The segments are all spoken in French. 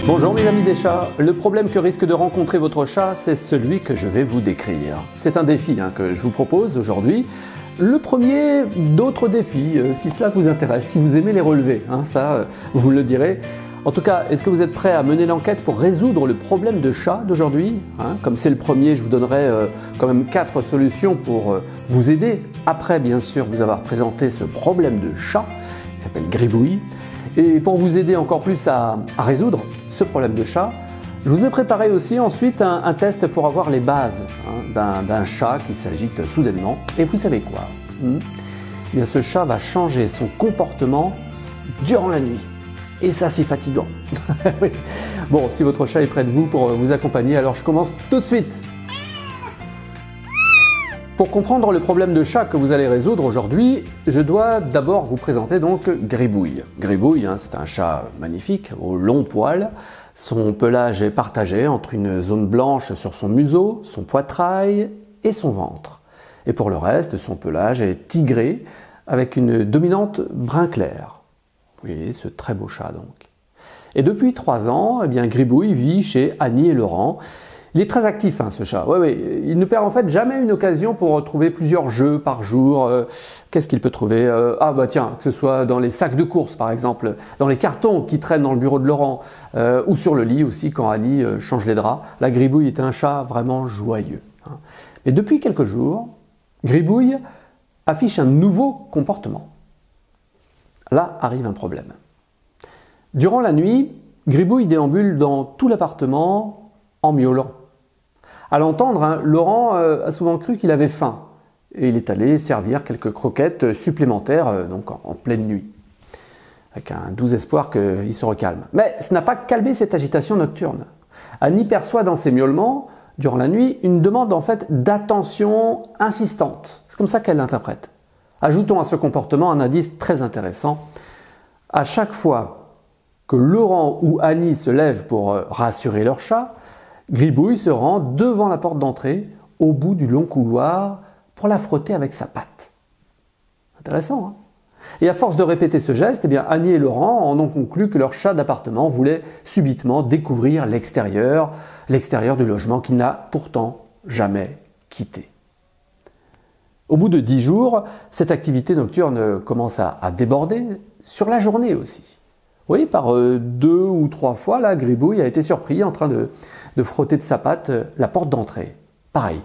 Bonjour mes amis des chats, le problème que risque de rencontrer votre chat, c'est celui que je vais vous décrire. C'est un défi que je vous propose aujourd'hui. Le premier d'autres défis, si cela vous intéresse, si vous aimez les relever, ça vous me le direz. En tout cas, est-ce que vous êtes prêt à mener l'enquête pour résoudre le problème de chat d'aujourd'hui? Comme c'est le premier, je vous donnerai quand même 4 solutions pour vous aider. Après, bien sûr, vous avoir présenté ce problème de chat, qui s'appelle Gribouille. Et pour vous aider encore plus à résoudre ce problème de chat, je vous ai préparé aussi ensuite un test pour avoir les bases d'un chat qui s'agite soudainement. Et vous savez quoi? Bien, ce chat va changer son comportement durant la nuit. Et ça, c'est fatigant. Oui. Bon, si votre chat est près de vous pour vous accompagner, alors je commence tout de suite. Pour comprendre le problème de chat que vous allez résoudre aujourd'hui, je dois d'abord vous présenter donc Gribouille. Gribouille, c'est un chat magnifique, aux longs poils. Son pelage est partagé entre une zone blanche sur son museau, son poitrail et son ventre. Et pour le reste, son pelage est tigré avec une dominante brun clair. Oui, ce très beau chat donc. Et depuis 3 ans, Gribouille vit chez Annie et Laurent. Il est très actif ce chat, il ne perd en fait jamais une occasion pour trouver plusieurs jeux par jour. Qu'est-ce qu'il peut trouver? Tiens, que ce soit dans les sacs de course par exemple, dans les cartons qui traînent dans le bureau de Laurent, ou sur le lit aussi quand Annie change les draps. La Gribouille est un chat vraiment joyeux. Mais depuis quelques jours, Gribouille affiche un nouveau comportement. Là arrive un problème. Durant la nuit, Gribouille déambule dans tout l'appartement en miaulant. À l'entendre, Laurent a souvent cru qu'il avait faim et il est allé servir quelques croquettes supplémentaires donc en pleine nuit, avec un doux espoir qu'il se recalme. Mais ce n'a pas calmé cette agitation nocturne. Annie perçoit dans ses miaulements, durant la nuit, une demande en fait d'attention insistante. C'est comme ça qu'elle l'interprète. Ajoutons à ce comportement un indice très intéressant. À chaque fois que Laurent ou Annie se lèvent pour rassurer leur chat, Gribouille se rend devant la porte d'entrée, au bout du long couloir, pour la frotter avec sa patte. Intéressant, Et à force de répéter ce geste, Annie et Laurent en ont conclu que leur chat d'appartement voulait subitement découvrir l'extérieur du logement qu'il n'a pourtant jamais quitté. Au bout de 10 jours, cette activité nocturne commence à déborder, sur la journée aussi. Oui, par 2 ou 3 fois, là, Gribouille a été surpris en train de frotter de sa patte la porte d'entrée. Pareil,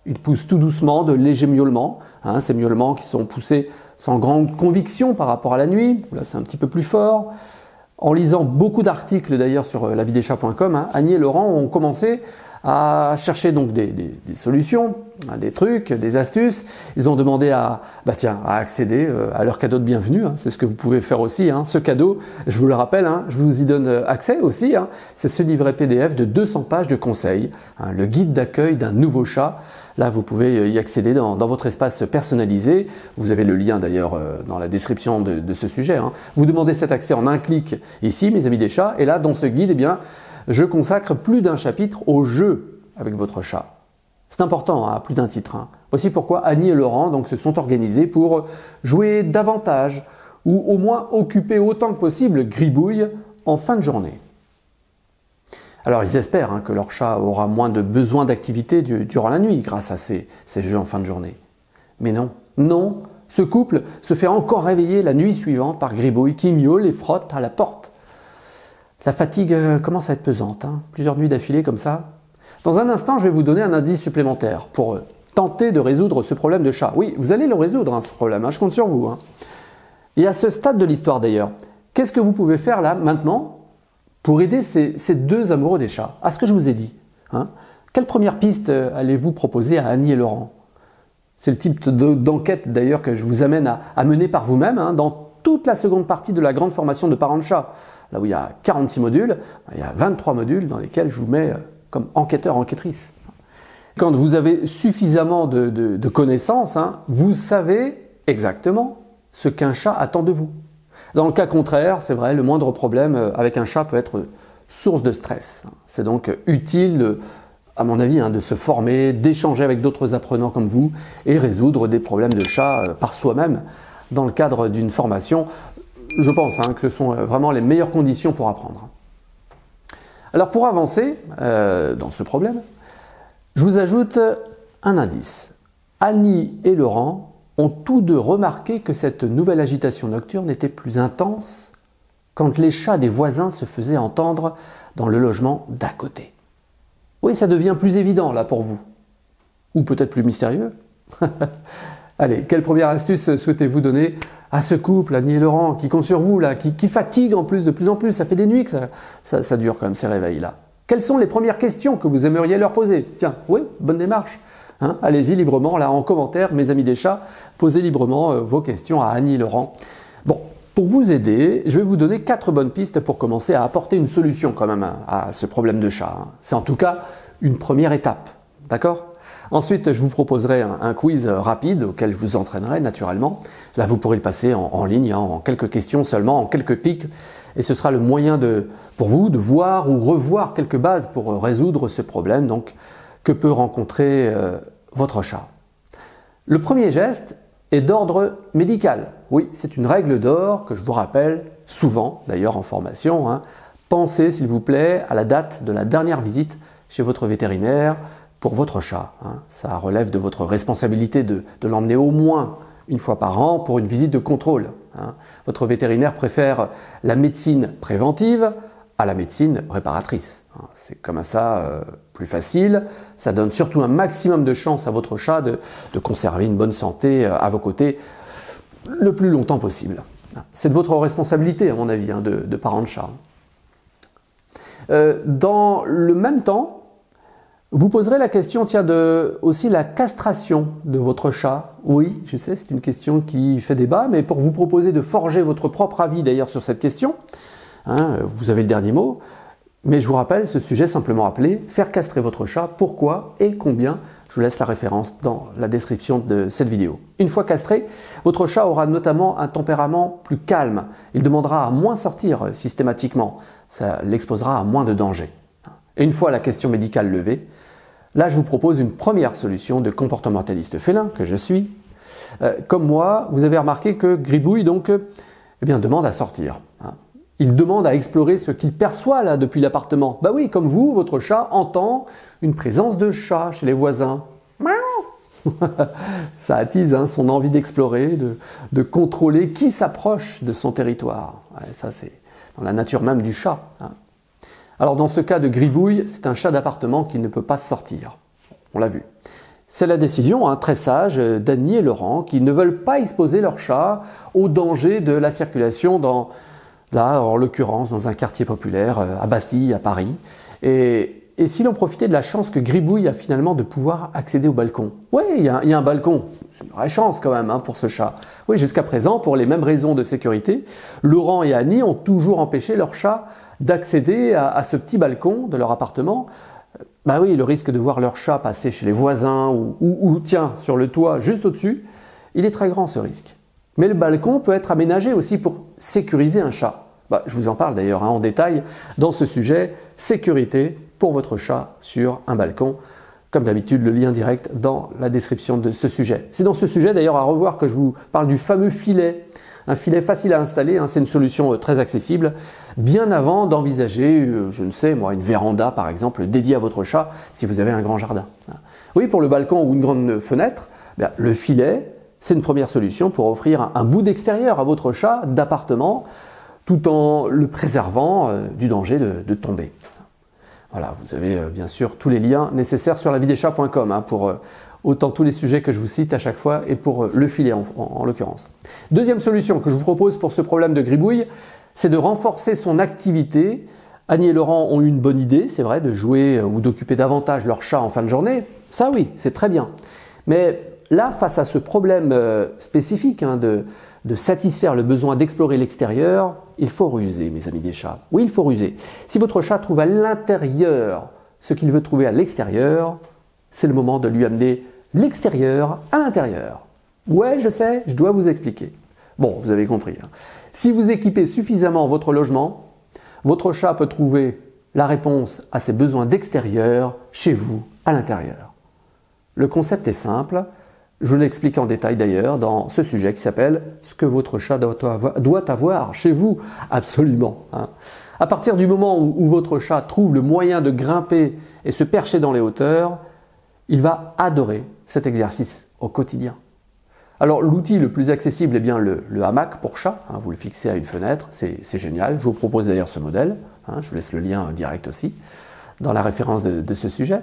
il pousse tout doucement de légers miaulements, ces miaulements qui sont poussés sans grande conviction par rapport à la nuit. Là, c'est un petit peu plus fort. En lisant beaucoup d'articles d'ailleurs sur lavideschats.com, Annie et Laurent ont commencé à chercher donc des solutions, des trucs, des astuces. Ils ont demandé à accéder à leur cadeau de bienvenue. C'est ce que vous pouvez faire aussi. Ce cadeau, je vous le rappelle, je vous y donne accès aussi. C'est ce livret PDF de 200 pages de conseils, le guide d'accueil d'un nouveau chat. Là, vous pouvez y accéder dans votre espace personnalisé. Vous avez le lien d'ailleurs dans la description de ce sujet. Vous demandez cet accès en un clic ici, mes amis des chats. Et là, dans ce guide, je consacre plus d'un chapitre au jeu avec votre chat. C'est important, plus d'un titre. Voici pourquoi Annie et Laurent se sont organisés pour jouer davantage ou au moins occuper autant que possible Gribouille en fin de journée. Alors ils espèrent que leur chat aura moins de besoin d'activité durant la nuit grâce à ces jeux en fin de journée. Mais non, ce couple se fait encore réveiller la nuit suivante par Gribouille qui miaule et frotte à la porte. La fatigue commence à être pesante, plusieurs nuits d'affilée comme ça. Dans un instant, je vais vous donner un indice supplémentaire pour tenter de résoudre ce problème de chat. Oui, vous allez le résoudre, ce problème, je compte sur vous. Et à ce stade de l'histoire d'ailleurs, qu'est-ce que vous pouvez faire là, maintenant, pour aider ces 2 amoureux des chats? À ce que je vous ai dit. Quelle première piste allez-vous proposer à Annie et Laurent? C'est le type d'enquête d'ailleurs que je vous amène à mener par vous-même dans toute la seconde partie de la grande formation de parents de chat. Là où il y a 46 modules, il y a 23 modules dans lesquels je vous mets comme enquêteur, enquêtrice. Quand vous avez suffisamment de connaissances, vous savez exactement ce qu'un chat attend de vous. Dans le cas contraire, c'est vrai, le moindre problème avec un chat peut être source de stress. C'est donc utile, à mon avis, de se former, d'échanger avec d'autres apprenants comme vous et résoudre des problèmes de chat par soi-même dans le cadre d'une formation. Je pense que ce sont vraiment les meilleures conditions pour apprendre. Alors pour avancer dans ce problème, je vous ajoute un indice. Annie et Laurent ont tous deux remarqué que cette nouvelle agitation nocturne était plus intense quand les chats des voisins se faisaient entendre dans le logement d'à côté. Oui, ça devient plus évident là pour vous. Ou peut-être plus mystérieux. Allez, quelle première astuce souhaitez-vous donner à ce couple, Annie et Laurent, qui compte sur vous, là, qui fatigue en plus de plus en plus? Ça fait des nuits que ça dure quand même ces réveils-là. Quelles sont les premières questions que vous aimeriez leur poser? Tiens, oui, bonne démarche. Hein, allez-y librement, là, en commentaire, mes amis des chats, posez librement vos questions à Annie et Laurent. Bon, pour vous aider, je vais vous donner 4 bonnes pistes pour commencer à apporter une solution quand même à ce problème de chat. Hein. C'est en tout cas une première étape, d'accord? Ensuite, je vous proposerai un quiz rapide auquel je vous entraînerai naturellement. Là, vous pourrez le passer en ligne, hein, en quelques questions seulement, en quelques clics. Et ce sera le moyen pour vous de voir ou revoir quelques bases pour résoudre ce problème donc, que peut rencontrer votre chat. Le premier geste est d'ordre médical. Oui, c'est une règle d'or que je vous rappelle souvent, d'ailleurs en formation. Hein. Pensez, s'il vous plaît, à la date de la dernière visite chez votre vétérinaire pour votre chat. Hein. Ça relève de votre responsabilité de l'emmener au moins une fois par an pour une visite de contrôle. Hein. Votre vétérinaire préfère la médecine préventive à la médecine réparatrice. Hein. C'est comme ça plus facile. Ça donne surtout un maximum de chance à votre chat de conserver une bonne santé à vos côtés le plus longtemps possible. C'est de votre responsabilité, à mon avis, hein, de parent de chat. Dans le même temps, vous poserez la question aussi la castration de votre chat. Oui, je sais, c'est une question qui fait débat, mais pour vous proposer de forger votre propre avis d'ailleurs sur cette question, hein, vous avez le dernier mot, mais je vous rappelle ce sujet simplement appelé « Faire castrer votre chat, pourquoi et combien ?» Je vous laisse la référence dans la description de cette vidéo. Une fois castré, votre chat aura notamment un tempérament plus calme. Il demandera à moins sortir systématiquement. Ça l'exposera à moins de danger. Et une fois la question médicale levée, là je vous propose une première solution de comportementaliste félin que je suis. Comme moi, vous avez remarqué que Gribouille donc, demande à sortir. Hein. Il demande à explorer ce qu'il perçoit là depuis l'appartement. Bah oui, comme vous, votre chat entend une présence de chat chez les voisins. Ça attise hein, son envie d'explorer, de contrôler qui s'approche de son territoire. Ouais, ça c'est dans la nature même du chat. Hein. Alors dans ce cas de Gribouille, c'est un chat d'appartement qui ne peut pas sortir. On l'a vu. C'est la décision hein, très sage d'Annie et Laurent qui ne veulent pas exposer leur chat au danger de la circulation là en l'occurrence dans un quartier populaire à Bastille, à Paris. Et si l'on profitait de la chance que Gribouille a finalement de pouvoir accéder au balcon. Oui, il y a un balcon. C'est une vraie chance quand même hein, pour ce chat. Oui, jusqu'à présent, pour les mêmes raisons de sécurité, Laurent et Annie ont toujours empêché leur chat d'accéder à ce petit balcon de leur appartement. Bah oui, le risque de voir leur chat passer chez les voisins ou tiens, sur le toit juste au-dessus, il est très grand ce risque. Mais le balcon peut être aménagé aussi pour sécuriser un chat. Bah, je vous en parle d'ailleurs hein, en détail dans ce sujet, sécurité pour votre chat sur un balcon. Comme d'habitude, le lien direct dans la description de ce sujet. C'est dans ce sujet d'ailleurs à revoir que je vous parle du fameux filet. Un filet facile à installer, hein, c'est une solution très accessible, bien avant d'envisager, je ne sais moi, une véranda par exemple, dédiée à votre chat si vous avez un grand jardin. Oui, pour le balcon ou une grande fenêtre, le filet, c'est une première solution pour offrir un bout d'extérieur à votre chat d'appartement, tout en le préservant du danger de tomber. Voilà, vous avez bien sûr tous les liens nécessaires sur lavideschats.com hein, pour autant tous les sujets que je vous cite à chaque fois et pour le filet en l'occurrence. Deuxième solution que je vous propose pour ce problème de Gribouille, c'est de renforcer son activité. Annie et Laurent ont eu une bonne idée, c'est vrai, de jouer ou d'occuper davantage leur chat en fin de journée. Ça oui, c'est très bien. Mais là, face à ce problème spécifique hein, de satisfaire le besoin d'explorer l'extérieur, il faut ruser, mes amis des chats. Oui, il faut ruser. Si votre chat trouve à l'intérieur ce qu'il veut trouver à l'extérieur, c'est le moment de lui amener l'extérieur à l'intérieur. Ouais, je sais, je dois vous expliquer. Bon, vous avez compris. Hein. Si vous équipez suffisamment votre logement, votre chat peut trouver la réponse à ses besoins d'extérieur chez vous, à l'intérieur. Le concept est simple. Je vous l'explique en détail d'ailleurs dans ce sujet qui s'appelle « Ce que votre chat doit avoir chez vous ». Absolument. Hein. À partir du moment où votre chat trouve le moyen de grimper et se percher dans les hauteurs, il va adorer cet exercice au quotidien. Alors l'outil le plus accessible est bien le hamac pour chat. Hein, vous le fixez à une fenêtre, c'est génial. Je vous propose d'ailleurs ce modèle. Hein, je vous laisse le lien direct aussi dans la référence de ce sujet.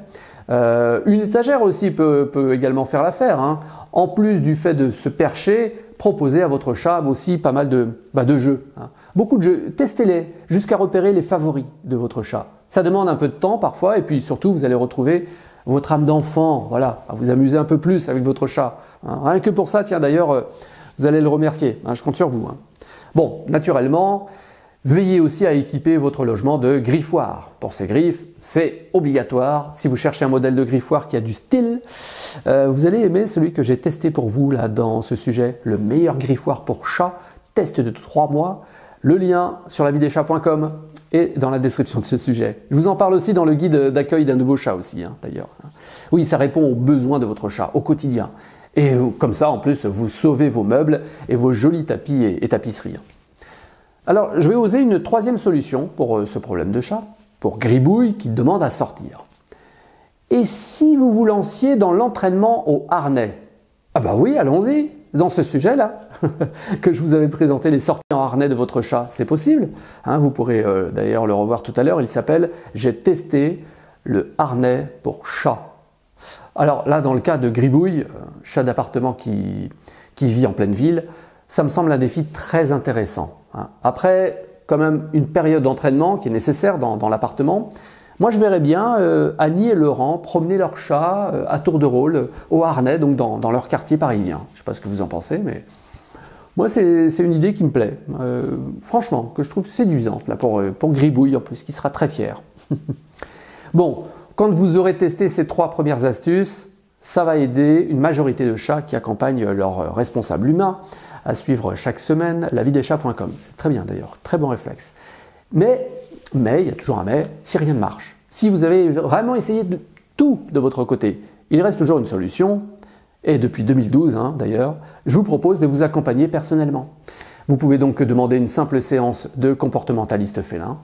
Une étagère aussi peut également faire l'affaire. Hein. En plus du fait de se percher, proposez à votre chat aussi pas mal de jeux. Hein. Beaucoup de jeux, testez-les jusqu'à repérer les favoris de votre chat. Ça demande un peu de temps parfois et puis surtout vous allez retrouver votre âme d'enfant, voilà, à vous amuser un peu plus avec votre chat. Hein. Rien que pour ça, tiens d'ailleurs, vous allez le remercier, hein, je compte sur vous. Hein. Bon, naturellement, veillez aussi à équiper votre logement de griffoirs. Pour ces griffes, c'est obligatoire. Si vous cherchez un modèle de griffoir qui a du style, vous allez aimer celui que j'ai testé pour vous là dans ce sujet, le meilleur griffoir pour chat, test de 3 mois. Le lien sur lavidechat.com et dans la description de ce sujet. Je vous en parle aussi dans le guide d'accueil d'un nouveau chat aussi, hein, d'ailleurs. Oui, ça répond aux besoins de votre chat au quotidien. Et comme ça, en plus, vous sauvez vos meubles et vos jolis tapis et tapisseries. Alors, je vais oser une troisième solution pour ce problème de chat, pour Gribouille qui demande à sortir. Et si vous vous lanciez dans l'entraînement au harnais? Ah bah oui, allons-y, dans ce sujet-là, que je vous avais présenté les sorties en harnais de votre chat, c'est possible. Hein, vous pourrez d'ailleurs le revoir tout à l'heure, il s'appelle « J'ai testé le harnais pour chat ». Alors là, dans le cas de Gribouille, chat d'appartement qui vit en pleine ville, ça me semble un défi très intéressant. Hein. Après, quand même, une période d'entraînement qui est nécessaire dans l'appartement, moi je verrais bien Annie et Laurent promener leur chat à tour de rôle au harnais, donc dans leur quartier parisien. Je ne sais pas ce que vous en pensez, mais moi c'est une idée qui me plaît. Franchement, que je trouve séduisante là, pour Gribouille en plus, qui sera très fier. Bon, quand vous aurez testé ces 3 premières astuces, ça va aider une majorité de chats qui accompagnent leur responsable humain à suivre chaque semaine lavidechat.com. C'est très bien d'ailleurs, très bon réflexe. Mais, il y a toujours un mais, si rien ne marche, si vous avez vraiment essayé de tout de votre côté, il reste toujours une solution, et depuis 2012 hein, d'ailleurs, je vous propose de vous accompagner personnellement. Vous pouvez donc demander une simple séance de comportementaliste félin.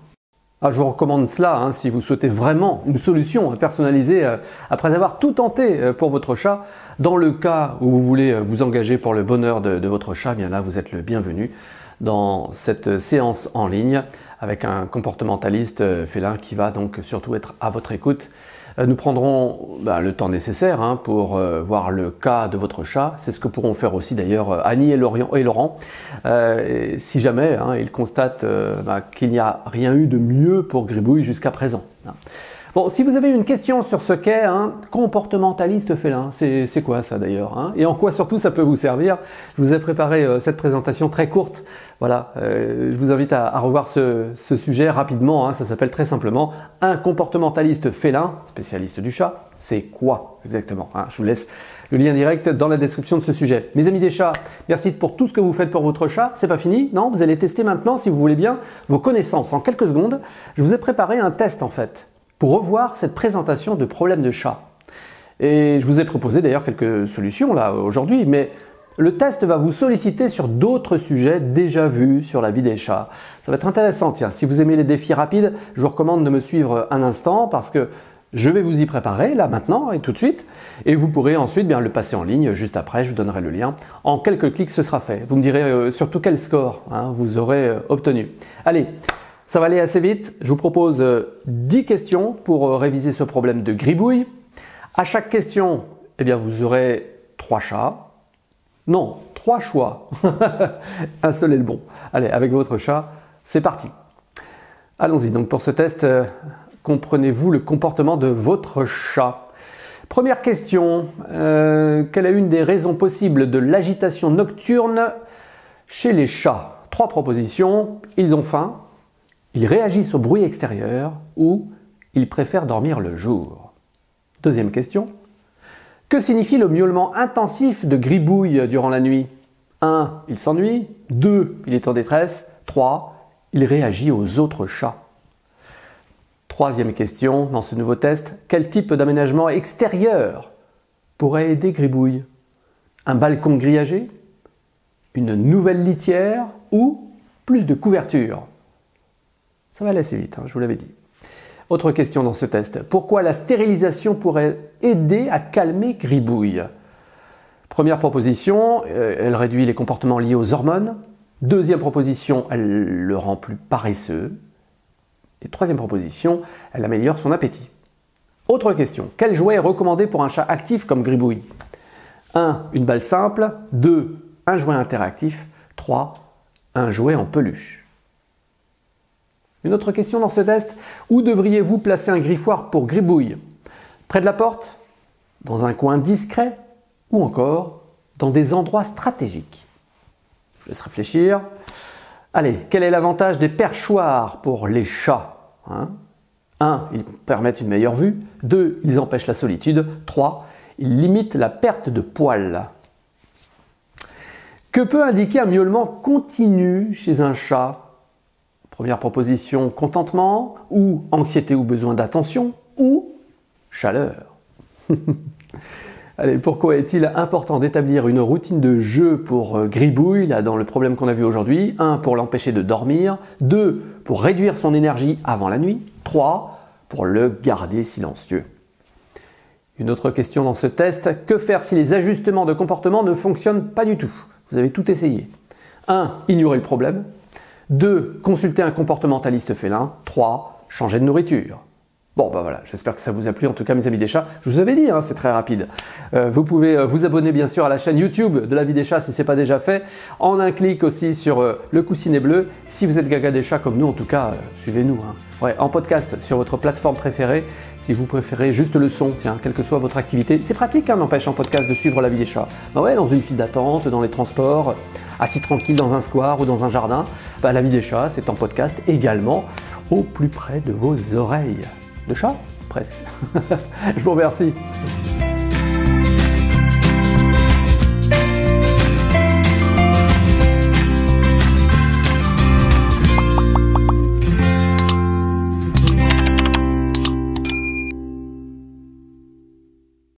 Ah, je vous recommande cela hein, si vous souhaitez vraiment une solution personnalisée après avoir tout tenté pour votre chat. Dans le cas où vous voulez vous engager pour le bonheur de votre chat, bien là vous êtes le bienvenu dans cette séance en ligne avec un comportementaliste félin qui va donc surtout être à votre écoute. Nous prendrons le temps nécessaire hein, pour voir le cas de votre chat. C'est ce que pourront faire aussi d'ailleurs Annie et Laurent. Si jamais hein, ils constatent qu'il n'y a rien eu de mieux pour Gribouille jusqu'à présent. Hein. Bon, si vous avez une question sur ce qu'est un comportementaliste félin, c'est quoi ça d'ailleurs hein, et en quoi surtout ça peut vous servir? Je vous ai préparé cette présentation très courte. Voilà, je vous invite à revoir ce sujet rapidement. Hein, ça s'appelle très simplement un comportementaliste félin, spécialiste du chat. C'est quoi exactement hein? Je vous laisse le lien direct dans la description de ce sujet. Mes amis des chats, merci pour tout ce que vous faites pour votre chat. C'est pas fini, non? Vous allez tester maintenant, si vous voulez bien, vos connaissances. En quelques secondes, je vous ai préparé un test en fait, pour revoir cette présentation de problème de chat. Et je vous ai proposé d'ailleurs quelques solutions là aujourd'hui, mais le test va vous solliciter sur d'autres sujets déjà vus sur la vie des chats. Ça va être intéressant, tiens, si vous aimez les défis rapides, je vous recommande de me suivre un instant parce que je vais vous y préparer là maintenant et tout de suite et vous pourrez ensuite bien le passer en ligne juste après, je vous donnerai le lien. En quelques clics ce sera fait. Vous me direz surtout quel score hein, vous aurez obtenu. Allez, ça va aller assez vite. Je vous propose 10 questions pour réviser ce problème de Gribouille. À chaque question, eh bien, vous aurez 3 chats. Non, 3 choix. Un seul est le bon. Allez, avec votre chat, c'est parti. Allons-y. Donc pour ce test, comprenez-vous le comportement de votre chat? Première question. Quelle est une des raisons possibles de l'agitation nocturne chez les chats? 3 propositions. Ils ont faim, ils réagissent au bruit extérieur ou ils préfèrent dormir le jour. Deuxième question. Que signifie le miaulement intensif de Gribouille durant la nuit? 1. Il s'ennuie. 2. Il est en détresse. 3. Il réagit aux autres chats. Troisième question dans ce nouveau test. Quel type d'aménagement extérieur pourrait aider Gribouille? Un balcon grillagé? Une nouvelle litière? Ou plus de couverture? Ça va aller assez vite, je vous l'avais dit. Autre question dans ce test. Pourquoi la stérilisation pourrait aider à calmer Gribouille? Première proposition, elle réduit les comportements liés aux hormones. Deuxième proposition, elle le rend plus paresseux. Et troisième proposition, elle améliore son appétit. Autre question, quel jouet est recommandé pour un chat actif comme Gribouille? 1. Une balle simple. 2. Un jouet interactif. 3. Un jouet en peluche. Une autre question dans ce test, où devriez-vous placer un griffoir pour Gribouille? Près de la porte? Dans un coin discret? Ou encore dans des endroits stratégiques? Je vous laisse réfléchir. Allez, quel est l'avantage des perchoirs pour les chats? 1. Ils permettent une meilleure vue. 2. Ils empêchent la solitude. 3. Ils limitent la perte de poils. Que peut indiquer un miaulement continu chez un chat? Première proposition, contentement, ou anxiété ou besoin d'attention, ou chaleur. Allez, pourquoi est-il important d'établir une routine de jeu pour Gribouille, là dans le problème qu'on a vu aujourd'hui? 1. Pour l'empêcher de dormir. 2. Pour réduire son énergie avant la nuit. 3. Pour le garder silencieux. Une autre question dans ce test, que faire si les ajustements de comportement ne fonctionnent pas du tout? Vous avez tout essayé. 1. Ignorer le problème. 2. Consulter un comportementaliste félin. 3. Changer de nourriture. Bon, ben voilà, j'espère que ça vous a plu, en tout cas mes amis des chats. Je vous avais dit, c'est très rapide. Vous pouvez vous abonner bien sûr à la chaîne YouTube de la vie des chats si ce n'est pas déjà fait. En un clic aussi sur le coussinet bleu. Si vous êtes gaga des chats comme nous, en tout cas, suivez-nous. Ouais, en podcast sur votre plateforme préférée. Si vous préférez juste le son, tiens, quelle que soit votre activité. C'est pratique, n'empêche, en podcast de suivre la vie des chats. Ben ouais, dans une file d'attente, dans les transports, assis tranquille dans un square ou dans un jardin. Ben, la vie des chats, c'est en podcast également, au plus près de vos oreilles. De chat? Presque. Je vous remercie.